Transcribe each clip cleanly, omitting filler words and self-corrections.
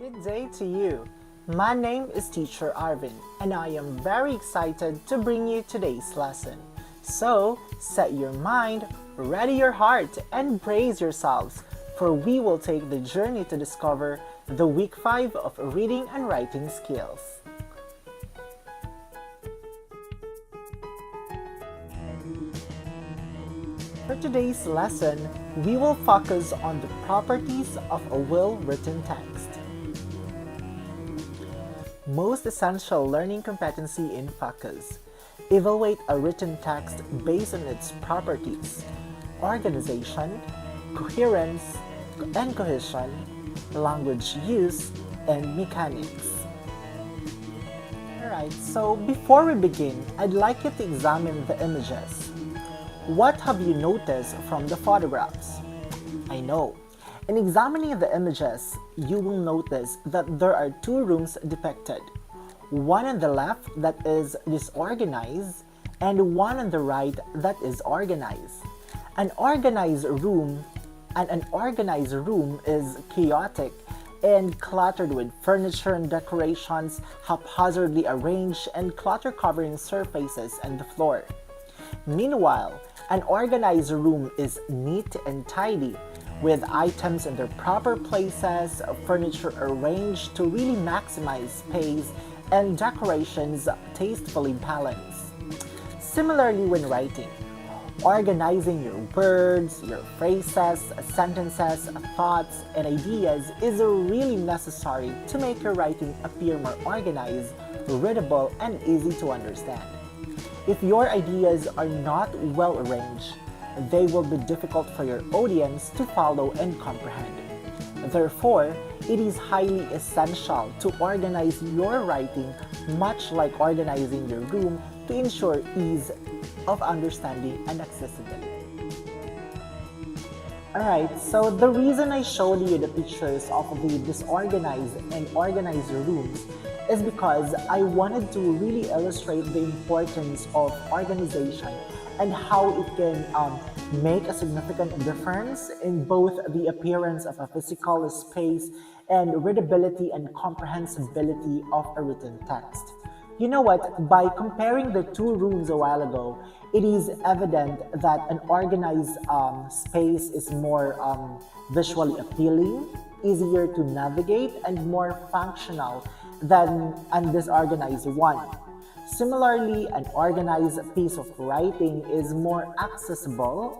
Good day to you. My name is Teacher Arvin, and I am very excited to bring you today's lesson. So, set your mind, ready your heart, and brace yourselves, for we will take the journey to discover the week 5 of reading and writing skills. For today's lesson, we will focus on the properties of a well-written text. Most essential learning competency in focus. Evaluate a written text based on its properties: organization, coherence, and cohesion, language use, and mechanics. Alright, so before we begin, I'd like you to examine the images. What have you noticed from the photographs? I know. In examining the images, you will notice that there are two rooms depicted. One on the left that is disorganized, and one on the right that is organized. An organized room is chaotic and cluttered with furniture and decorations haphazardly arranged and clutter covering surfaces and the floor. Meanwhile, an organized room is neat and tidy, with items in their proper places, furniture arranged to really maximize space, and decorations tastefully balanced. Similarly, when writing, organizing your words, your phrases, sentences, thoughts, and ideas is really necessary to make your writing appear more organized, readable, and easy to understand. If your ideas are not well arranged, they will be difficult for your audience to follow and comprehend. Therefore, it is highly essential to organize your writing much like organizing your room to ensure ease of understanding and accessibility. Alright, so the reason I showed you the pictures of the disorganized and organized rooms is because I wanted to really illustrate the importance of organization and how it can make a significant difference in both the appearance of a physical space and readability and comprehensibility of a written text. You know what? By comparing the two rooms a while ago, it is evident that an organized space is more visually appealing, easier to navigate, and more functional than a disorganized one. Similarly, an organized piece of writing is more accessible,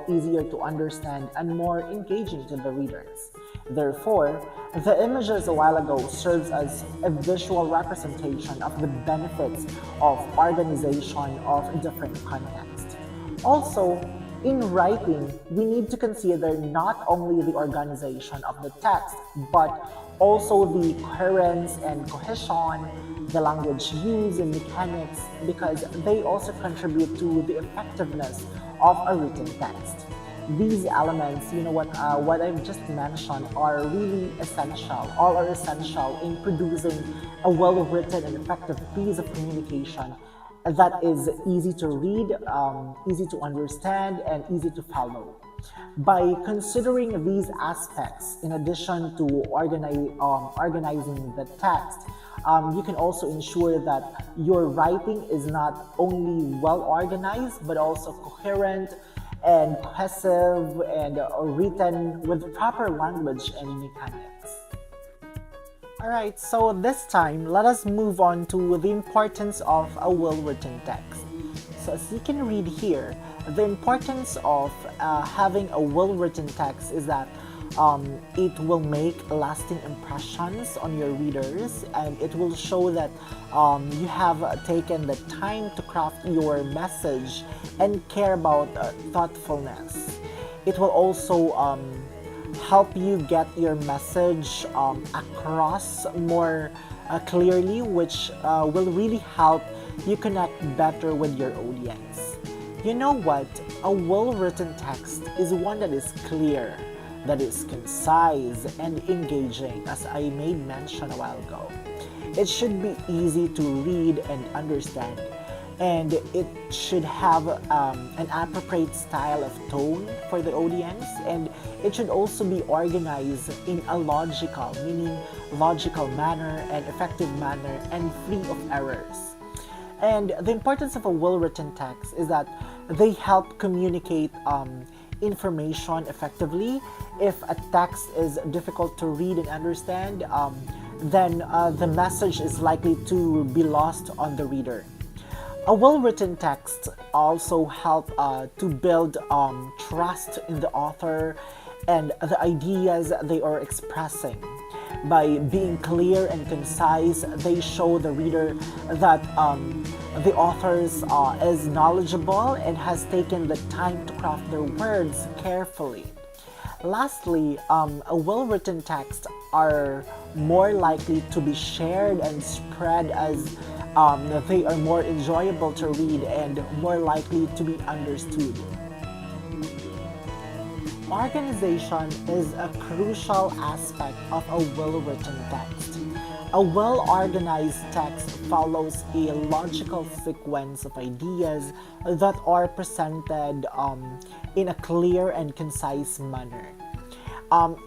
easier to understand, and more engaging to the readers. Therefore, the images a while ago serves as a visual representation of the benefits of organization of different contexts. Also, in writing, we need to consider not only the organization of the text, but also the coherence and cohesion, the language use and mechanics, because they also contribute to the effectiveness of a written text. These elements, what I've just mentioned are really essential, all are essential in producing a well-written and effective piece of communication that is easy to read, easy to understand, and easy to follow. By considering these aspects, in addition to organizing the text, you can also ensure that your writing is not only well organized, but also coherent and cohesive and written with proper language and mechanics. Alright, so this time, let us move on to the importance of a well-written text. So as you can read here, the importance of having a well-written text is that it will make lasting impressions on your readers, and it will show that you have taken the time to craft your message and care about thoughtfulness. It will also help you get your message across more clearly, which will really help you connect better with your audience. You know what? A well-written text is one that is clear, that is concise and engaging, as I made mention a while ago. It should be easy to read and understand, and it should have an appropriate style of tone for the audience, and it should also be organized in a logical, meaning logical manner and effective manner and free of errors. And the importance of a well-written text is that they help communicate information effectively. If a text is difficult to read and understand, then the message is likely to be lost on the reader. A well-written text also help to build trust in the author and the ideas they are expressing. By being clear and concise, they show the reader that the author is knowledgeable and has taken the time to craft their words carefully. Lastly, a well-written text are more likely to be shared and spread as they are more enjoyable to read and more likely to be understood. Organization is a crucial aspect of a well-written text. A well-organized text follows a logical sequence of ideas that are presented in a clear and concise manner.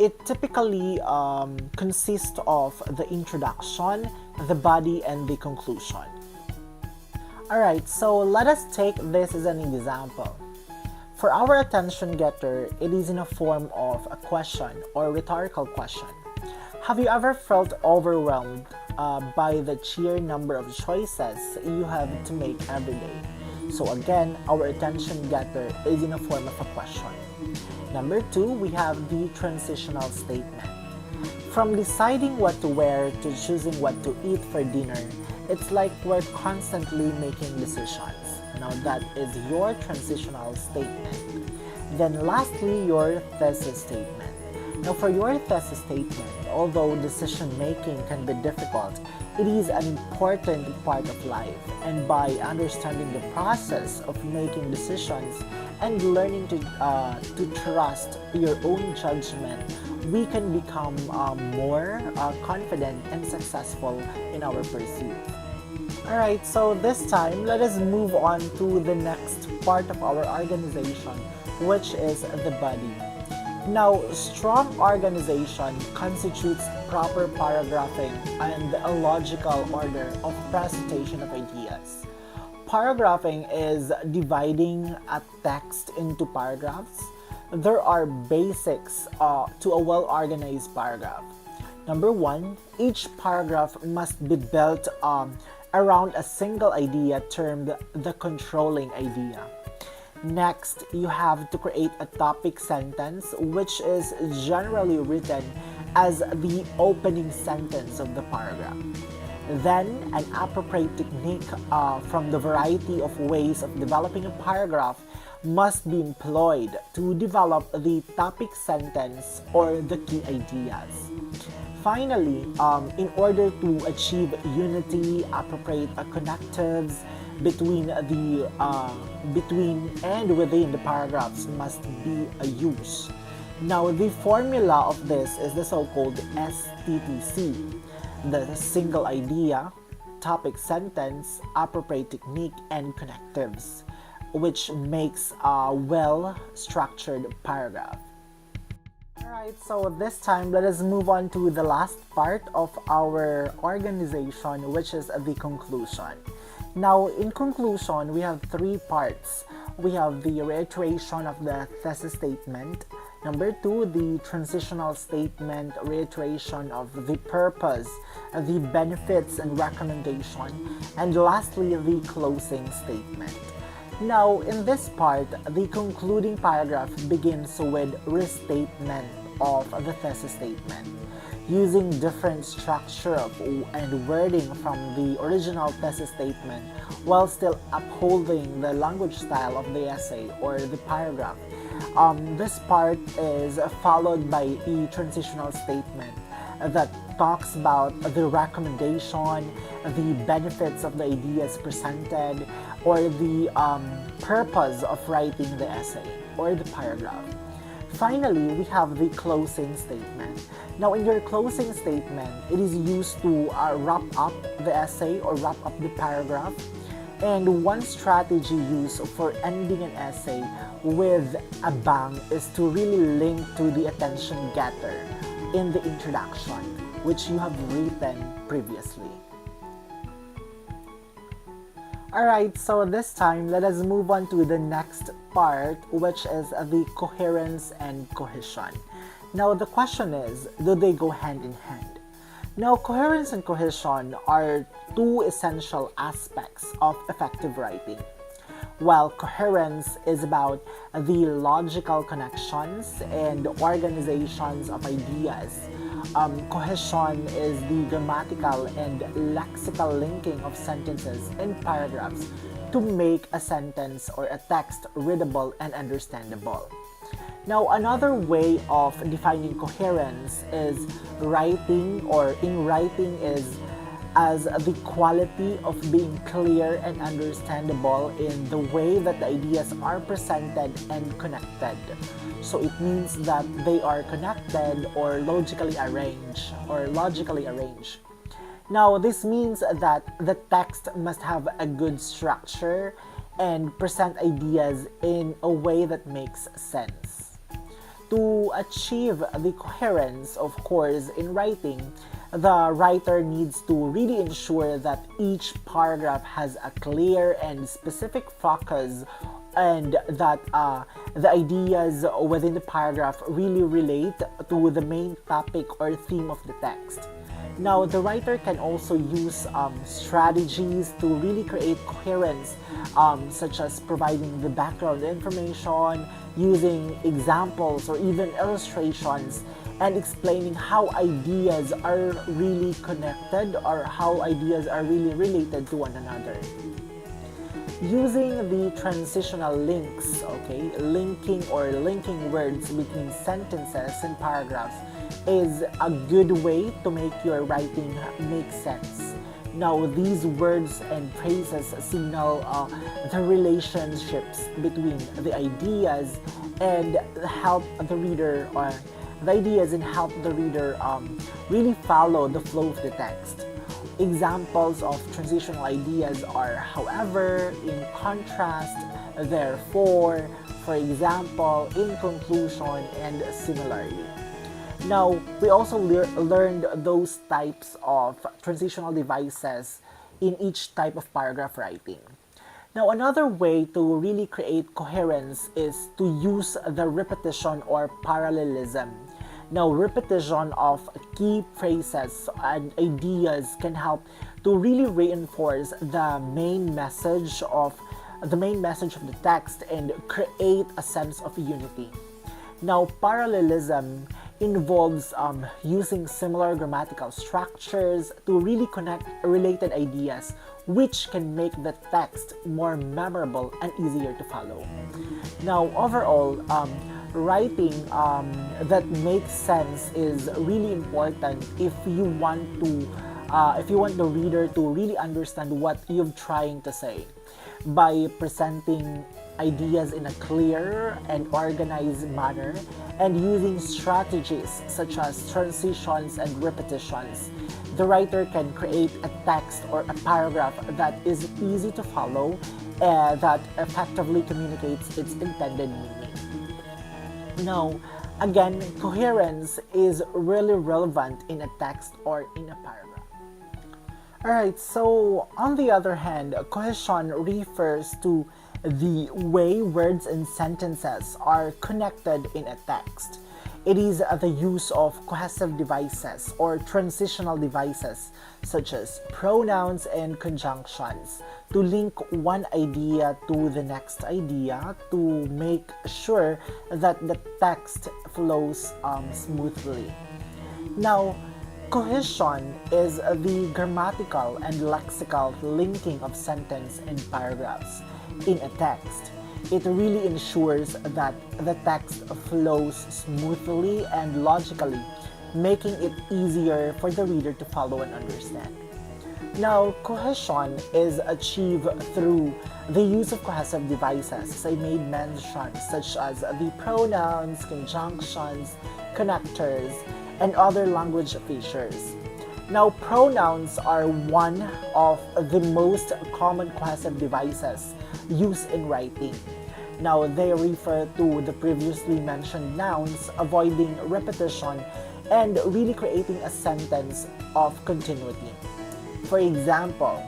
It typically consists of the introduction, the body, and the conclusion. Alright, so let us take this as an example. For our attention getter, it is in a form of a question or rhetorical question. Have you ever felt overwhelmed by the sheer number of choices you have to make every day? So again, our attention getter is in a form of a question. Number 2, we have the transitional statement. From deciding what to wear to choosing what to eat for dinner, it's like we're constantly making decisions. Now that is your transitional statement. Then lastly, your thesis statement. Now for your thesis statement, although decision making can be difficult, it is an important part of life, and by understanding the process of making decisions and learning to trust your own judgment, we can become more confident and successful in our pursuit. Alright, so this time, let us move on to the next part of our organization, which is the body. Now, strong organization constitutes proper paragraphing and a logical order of presentation of ideas. Paragraphing is dividing a text into paragraphs. There are basics to a well-organized paragraph. Number 1, each paragraph must be built around a single idea termed the controlling idea. Next, you have to create a topic sentence, which is generally written as the opening sentence of the paragraph. Then, an appropriate technique from the variety of ways of developing a paragraph must be employed to develop the topic sentence or the key ideas. Finally, in order to achieve unity, appropriate connectives between and within the paragraphs must be used. Now, the formula of this is the so-called STTC, the single idea, topic sentence, appropriate technique, and connectives, which makes a well-structured paragraph. Alright, so this time let us move on to the last part of our organization, which is the conclusion. Now, in conclusion, we have 3 parts. We have the reiteration of the thesis statement. Number 2, the transitional statement, reiteration of the purpose, the benefits and recommendation, and lastly, the closing statement. Now, in this part, the concluding paragraph begins with restatement of the thesis statement, using different structure and wording from the original thesis statement while still upholding the language style of the essay or the paragraph. This part is followed by a transitional statement that talks about the recommendation, the benefits of the ideas presented, or the purpose of writing the essay or the paragraph. Finally, we have the closing statement. Now, in your closing statement, it is used to wrap up the essay or wrap up the paragraph. And one strategy used for ending an essay with a bang is to really link to the attention getter in the introduction, which you have written previously. Alright, so this time, let us move on to the next part, which is the coherence and cohesion. Now, the question is, do they go hand in hand? Now, coherence and cohesion are two essential aspects of effective writing. While coherence is about the logical connections and organizations of ideas, cohesion is the grammatical and lexical linking of sentences and paragraphs to make a sentence or a text readable and understandable. Now, another way of defining coherence is in writing is as the quality of being clear and understandable in the way that the ideas are presented and connected. So it means that they are connected or logically arranged. Now, this means that the text must have a good structure and present ideas in a way that makes sense. To achieve the coherence, of course, in writing, the writer needs to really ensure that each paragraph has a clear and specific focus and that the ideas within the paragraph really relate to the main topic or theme of the text. Now, the writer can also use strategies to really create coherence, such as providing the background information, using examples or even illustrations, and explaining how ideas are really connected or how ideas are really related to one another. Using the transitional links, linking words between sentences and paragraphs is a good way to make your writing make sense. Now, these words and phrases signal the relationships between the ideas and help the reader really follow the flow of the text. Examples of transitional ideas are however, in contrast, therefore, for example, in conclusion, and similarly. Now, we also learned those types of transitional devices in each type of paragraph writing. Now, another way to really create coherence is to use the repetition or parallelism. Now, repetition of key phrases and ideas can help to really reinforce the main message of the text and create a sense of unity. Now, parallelism involves using similar grammatical structures to really connect related ideas, which can make the text more memorable and easier to follow. Now, overall, writing that makes sense is really important if you want the reader to really understand what you're trying to say. By presenting ideas in a clear and organized manner and using strategies such as transitions and repetitions, the writer can create a text or a paragraph that is easy to follow and that effectively communicates its intended meaning. Now, again, coherence is really relevant in a text or in a paragraph. Alright, so on the other hand, cohesion refers to the way words and sentences are connected in a text. It is the use of cohesive devices or transitional devices such as pronouns and conjunctions to link one idea to the next idea to make sure that the text flows smoothly. Now, cohesion is the grammatical and lexical linking of sentence and paragraphs in a text. It really ensures that the text flows smoothly and logically, making it easier for the reader to follow and understand. Now, cohesion is achieved through the use of cohesive devices, as I made mention, such as the pronouns, conjunctions, connectors, and other language features. Now, pronouns are one of the most common cohesive devices used in writing. Now, they refer to the previously mentioned nouns, avoiding repetition and really creating a sentence of continuity. For example,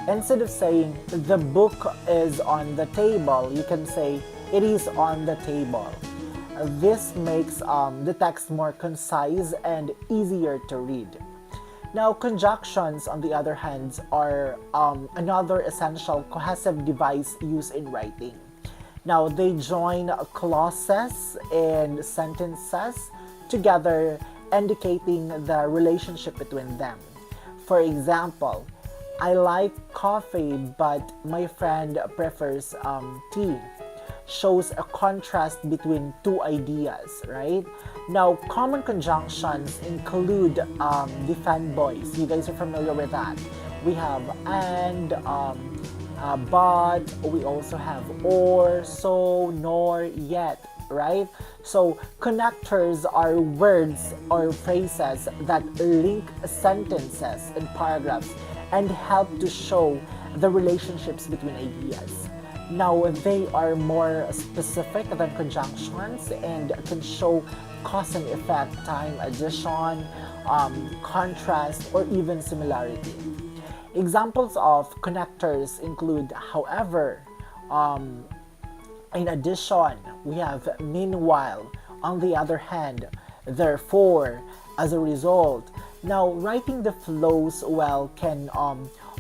instead of saying the book is on the table, you can say it is on the table. This makes the text more concise and easier to read. Now, conjunctions, on the other hand, are another essential cohesive device used in writing. Now, they join clauses and sentences together, indicating the relationship between them. For example, I like coffee, but my friend prefers tea. Shows a contrast between two ideas, right? Now, common conjunctions include the fanboys. You guys are familiar with that. We have and, but, we also have or, so, nor, yet, right? So, connectors are words or phrases that link sentences and paragraphs and help to show the relationships between ideas. Now, they are more specific than conjunctions and can show cause and effect, time, addition, contrast, or even similarity. Examples of connectors include however, in addition, we have meanwhile, on the other hand, therefore, as a result. Now, writing the flows well can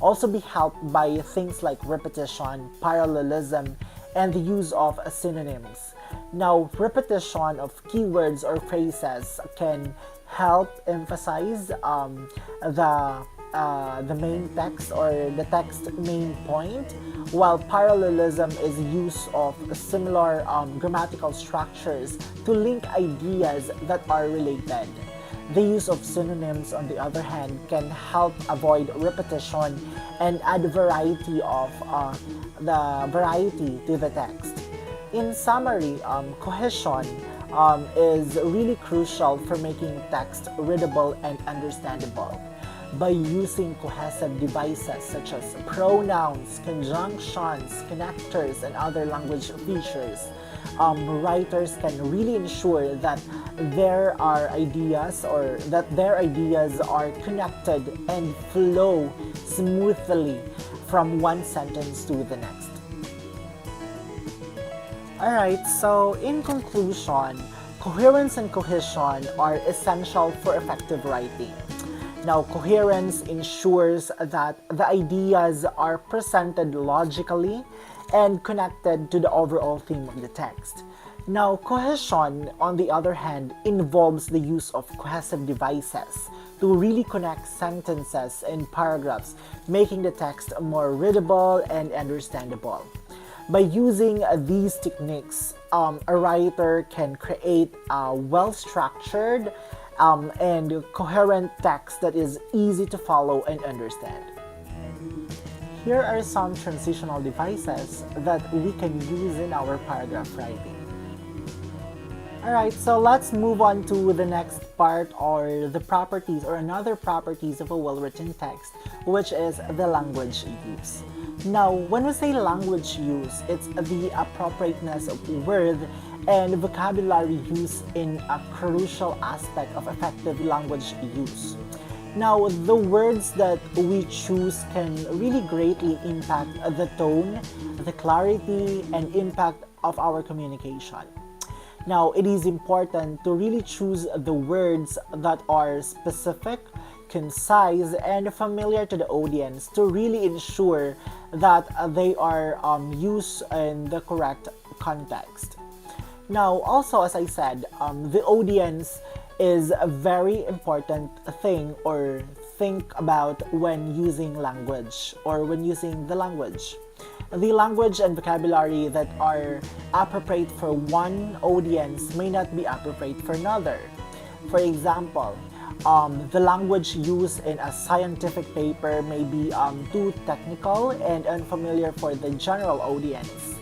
also be helped by things like repetition, parallelism, and the use of synonyms. Now, repetition of keywords or phrases can help emphasize the main text or the text main point, while parallelism is use of similar grammatical structures to link ideas that are related. The use of synonyms, on the other hand, can help avoid repetition and add variety to the text. In summary, cohesion is really crucial for making text readable and understandable. By using cohesive devices such as pronouns, conjunctions, connectors, and other language features, writers can really ensure that their ideas are connected and flow smoothly from one sentence to the next. Alright, so in conclusion, coherence and cohesion are essential for effective writing. Now, coherence ensures that the ideas are presented logically and connected to the overall theme of the text. Now, cohesion, on the other hand, involves the use of cohesive devices to really connect sentences and paragraphs, making the text more readable and understandable. By using these techniques, a writer can create a well-structured and coherent text that is easy to follow and understand. Here are some transitional devices that we can use in our paragraph writing. Alright, so let's move on to the next part, or the properties or another properties of a well-written text, which is the language use. Now, when we say language use, it's the appropriateness of word and vocabulary use in a crucial aspect of effective language use. Now, the words that we choose can really greatly impact the tone, the clarity, and impact of our communication. Now, it is important to really choose the words that are specific, concise, and familiar to the audience to really ensure that they are used in the correct context. Now, also, as I said, the audience is a very important thing or think about when using language or when using the language. The language and vocabulary that are appropriate for one audience may not be appropriate for another. For example, the language used in a scientific paper may be too technical and unfamiliar for the general audience.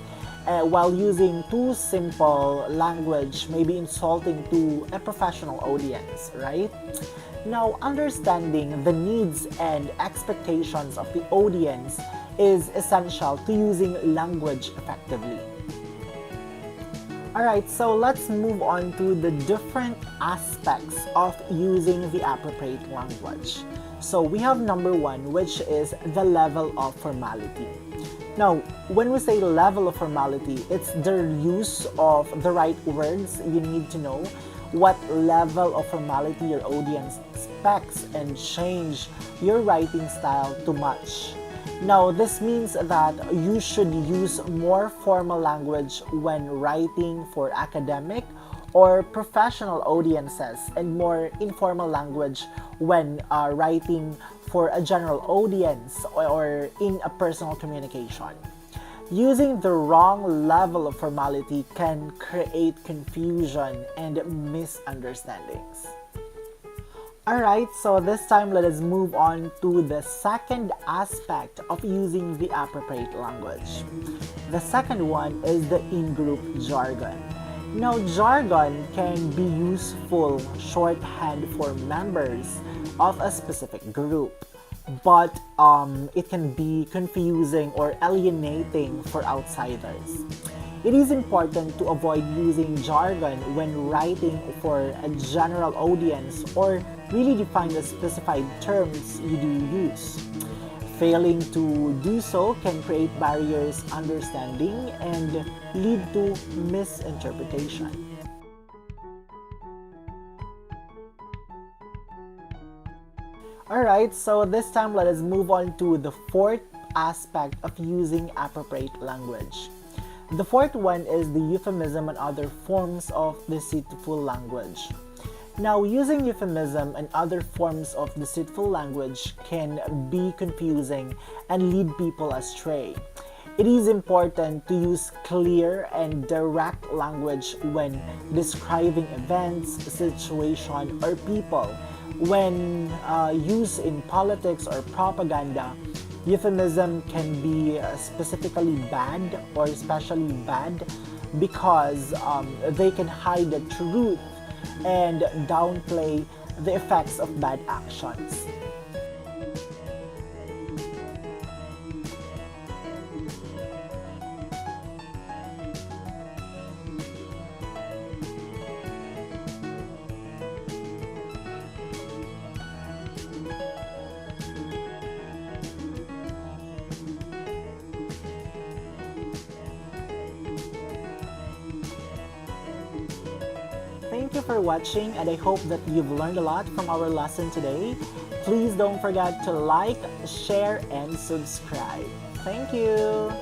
while using too simple language may be insulting to a professional audience, right? Now, understanding the needs and expectations of the audience is essential to using language effectively. Alright, so let's move on to the different aspects of using the appropriate language. So we have number one, which is the level of formality. Now, when we say level of formality, it's the use of the right words. You need to know what level of formality your audience expects and change your writing style to match. Now, this means that you should use more formal language when writing for academic or professional audiences and more informal language when writing for a general audience or in a personal communication. Using the wrong level of formality can create confusion and misunderstandings. Alright, so this time let us move on to the second aspect of using the appropriate language. The second one is the in-group jargon. Now, jargon can be useful shorthand for members of a specific group, but it can be confusing or alienating for outsiders. It is important to avoid using jargon when writing for a general audience or really define the specified terms you do use. Failing to do so can create barriers understanding and lead to misinterpretation. Alright, so this time let us move on to the fourth aspect of using appropriate language. The fourth one is the euphemism and other forms of deceitful language. Now, using euphemism and other forms of deceitful language can be confusing and lead people astray. It is important to use clear and direct language when describing events, situation, or people. When used in politics or propaganda, euphemism can be specifically bad or especially bad because they can hide the truth and downplay the effects of bad actions. Thank you for watching, and I hope that you've learned a lot from our lesson today. Please don't forget to like, share, and subscribe. Thank you!